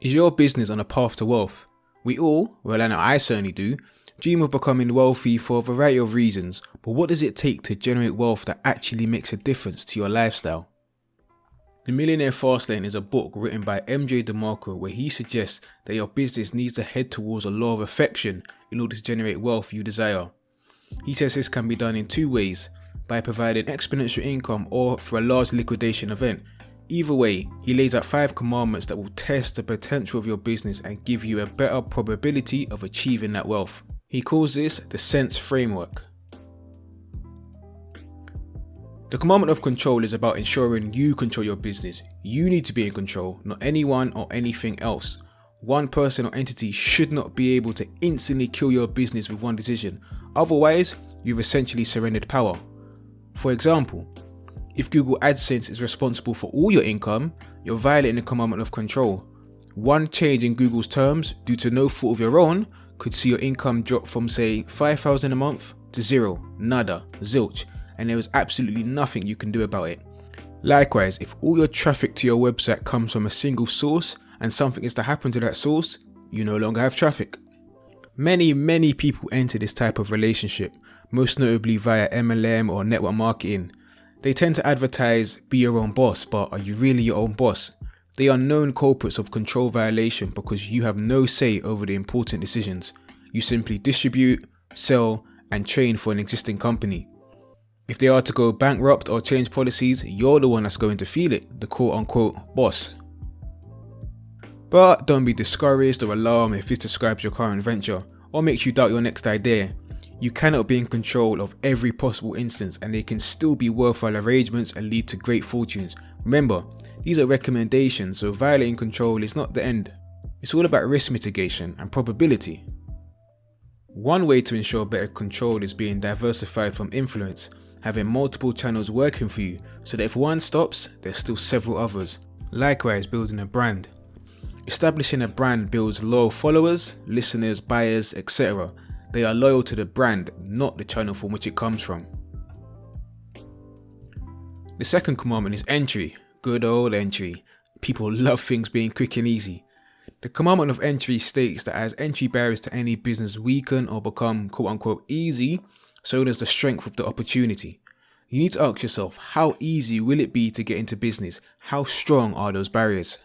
Is your business on a path to wealth? We all, well I know I certainly do, dream of becoming wealthy for a variety of reasons, but what does it take to generate wealth that actually makes a difference to your lifestyle? The Millionaire Fastlane is a book written by MJ Demarco where he suggests that your business needs to head towards a law of affection in order to generate wealth you desire. He says this can be done in two ways, by providing exponential income or for a large liquidation event. Either way, he lays out 5 commandments that will test the potential of your business and give you a better probability of achieving that wealth. He calls this the sense framework. The commandment of control is about ensuring you control your business. You need to be in control, not anyone or anything else. One person or entity should not be able to instantly kill your business with one decision. Otherwise, you've essentially surrendered power. For example, if Google AdSense is responsible for all your income, you're violating the commandment of control. One change in Google's terms, due to no fault of your own, could see your income drop from say $5,000 a month to zero, nada, zilch, and there is absolutely nothing you can do about it. Likewise, if all your traffic to your website comes from a single source and something is to happen to that source, you no longer have traffic. Many people enter this type of relationship, most notably via MLM or network marketing. They tend to advertise, be your own boss, but are you really your own boss? They are known culprits of control violation because you have no say over the important decisions. You simply distribute, sell, and train for an existing company. If they are to go bankrupt or change policies, you're the one that's going to feel it, the quote-unquote boss. But don't be discouraged or alarmed if this describes your current venture or makes you doubt your next idea. You cannot be in control of every possible instance, and they can still be worthwhile arrangements and lead to great fortunes. Remember, these are recommendations, so violating control is not the end. It's all about risk mitigation and probability. One way to ensure better control is being diversified from influence, having multiple channels working for you so that if one stops, there's still several others. Likewise, building a brand. Establishing a brand builds loyal followers, listeners, buyers, etc. They are loyal to the brand, not the channel from which it comes from. The second commandment is entry. Good old entry. People love things being quick and easy. The commandment of entry states that as entry barriers to any business weaken or become quote-unquote easy, so does the strength of the opportunity. You need to ask yourself, how easy will it be to get into business? How strong are those barriers?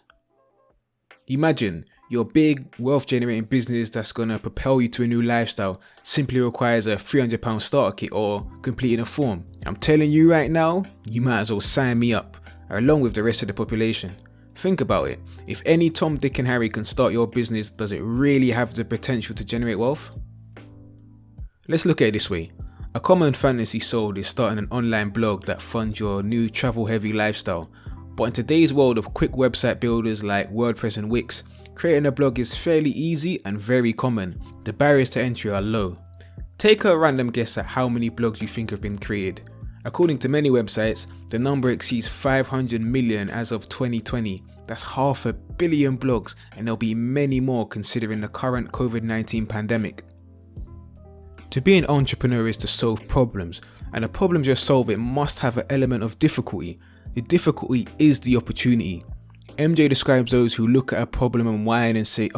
Imagine your big wealth generating business that's going to propel you to a new lifestyle simply requires a £300 starter kit or completing a form. I'm telling you right now, you might as well sign me up, along with the rest of the population. Think about it. If any Tom, Dick and Harry can start your business, does it really have the potential to generate wealth? Let's look at it this way. A common fantasy sold is starting an online blog that funds your new travel heavy lifestyle. But in today's world of quick website builders like WordPress and Wix, creating a blog is fairly easy and very common. The barriers to entry are low. Take a random guess at how many blogs you think have been created. According to many websites, the number exceeds 500 million as of 2020. That's 500 million blogs, and there'll be many more considering the current COVID-19 pandemic. To be an entrepreneur is to solve problems, and the problems you're solving must have an element of difficulty. The difficulty is the opportunity. MJ describes those who look at a problem and whine and say,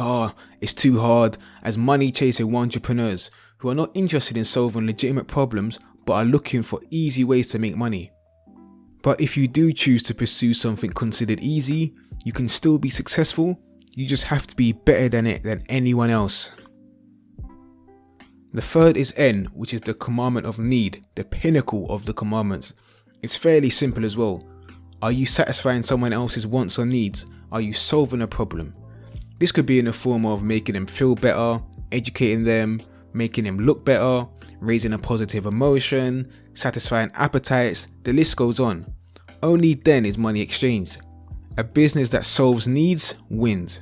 it's too hard, as money chasing entrepreneurs who are not interested in solving legitimate problems but are looking for easy ways to make money. But if you do choose to pursue something considered easy, you can still be successful. You just have to be better than it than anyone else. The third is N, which is the commandment of need, the pinnacle of the commandments. It's fairly simple as well. Are you satisfying someone else's wants or needs? Are you solving a problem? This could be in the form of making them feel better, educating them, making them look better, raising a positive emotion, satisfying appetites, the list goes on. Only then is money exchanged. A business that solves needs wins.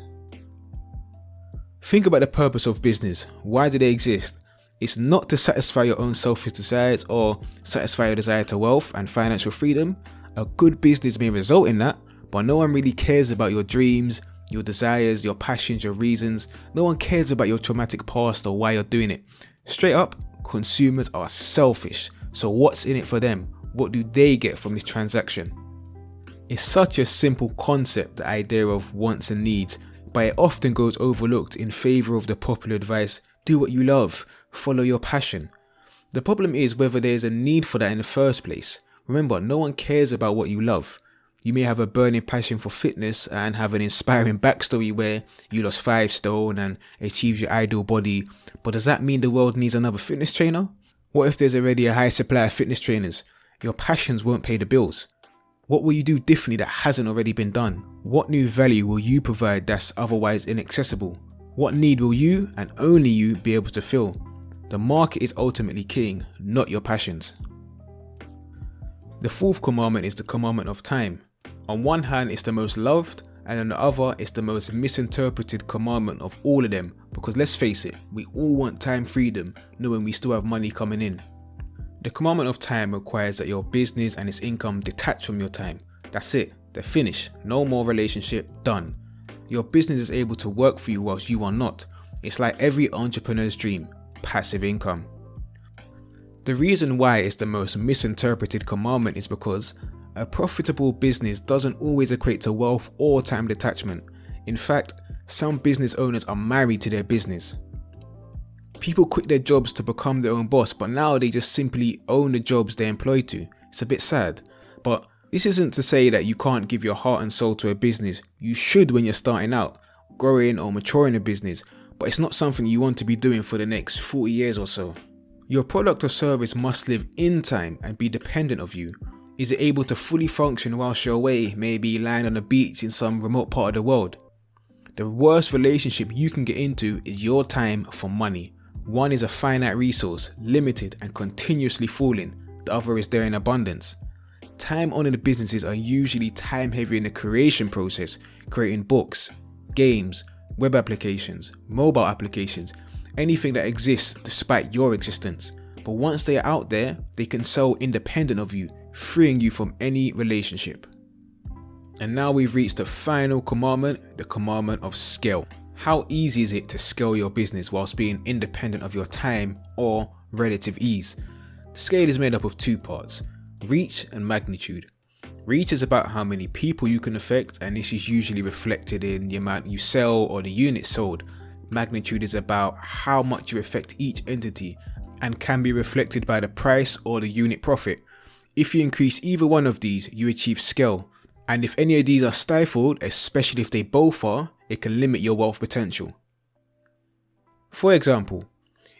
Think about the purpose of business. Why do they exist? It's not to satisfy your own selfish desires or satisfy your desire to wealth and financial freedom. A good business may result in that, but no one really cares about your dreams, your desires, your passions, your reasons. No one cares about your traumatic past or why you're doing it. Straight up, consumers are selfish. So what's in it for them? What do they get from this transaction? It's such a simple concept, the idea of wants and needs. but it often goes overlooked in favour of the popular advice, do what you love, follow your passion. The problem is whether there is a need for that in the first place. Remember, no one cares about what you love. You may have a burning passion for fitness and have an inspiring backstory where you lost 5 stone and achieved your ideal body, but does that mean the world needs another fitness trainer? What if there's already a high supply of fitness trainers? Your passions won't pay the bills. What will you do differently that hasn't already been done? What new value will you provide that's otherwise inaccessible? What need will you and only you be able to fill? The market is ultimately king, not your passions. The fourth commandment is the commandment of time. On one hand, it's the most loved, and on the other, it's the most misinterpreted commandment of all of them, because let's face it, we all want time freedom, knowing we still have money coming in. The commandment of time requires that your business and its income detach from your time. That's it, they're finished, no more relationship, done. Your business is able to work for you whilst you are not. It's like every entrepreneur's dream, passive income. The reason why it's the most misinterpreted commandment is because a profitable business doesn't always equate to wealth or time detachment. In fact, some business owners are married to their business. People quit their jobs to become their own boss, but now they just simply own the jobs they're employed to. It's a bit sad, but this isn't to say that you can't give your heart and soul to a business. You should when you're starting out, growing or maturing a business, but it's not something you want to be doing for the next 40 years or so. Your product or service must live in time and be dependent of you. Is it able to fully function whilst you're away, maybe lying on a beach in some remote part of the world? The worst relationship you can get into is your time for money. One is a finite resource, limited and continuously falling. The other is there in abundance. Time-honored businesses are usually time-heavy in the creation process, creating books, games, web applications, mobile applications, anything that exists despite your existence. But once they are out there, they can sell independent of you, freeing you from any relationship. And now we've reached the final commandment, the commandment of scale. How easy is it to scale your business whilst being independent of your time or relative ease? Scale is made up of 2 parts, reach and magnitude. Reach is about how many people you can affect, and this is usually reflected in the amount you sell or the units sold. Magnitude is about how much you affect each entity and can be reflected by the price or the unit profit. If you increase either one of these, you achieve scale. And if any of these are stifled, especially if they both are, it can limit your wealth potential. For example,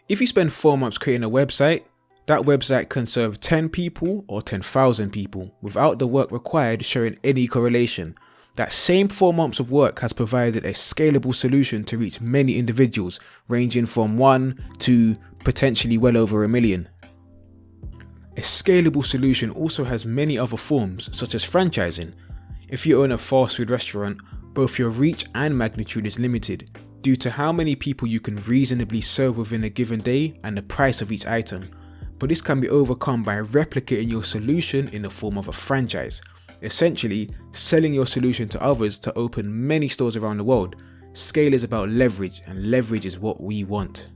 if you spend 4 months creating a website, that website can serve 10 people or 10,000 people without the work required showing any correlation. That same 4 months of work has provided a scalable solution to reach many individuals, ranging from 1 to potentially well over 1 million. A scalable solution also has many other forms, such as franchising. If you own a fast food restaurant, both your reach and magnitude is limited due to how many people you can reasonably serve within a given day and the price of each item. But this can be overcome by replicating your solution in the form of a franchise. Essentially, selling your solution to others to open many stores around the world. Scale is about leverage, and leverage is what we want.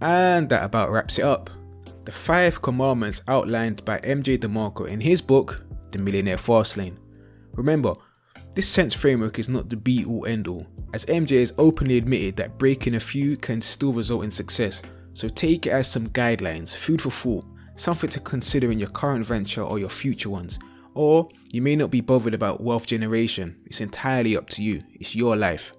And that about wraps it up. The 5 commandments outlined by MJ Demarco in his book, The Millionaire Fastlane. Remember, this sense framework is not the be-all end-all, as MJ has openly admitted that breaking a few can still result in success, so take it as some guidelines, food for thought, something to consider in your current venture or your future ones. Or you may not be bothered about wealth generation, it's entirely up to you, it's your life.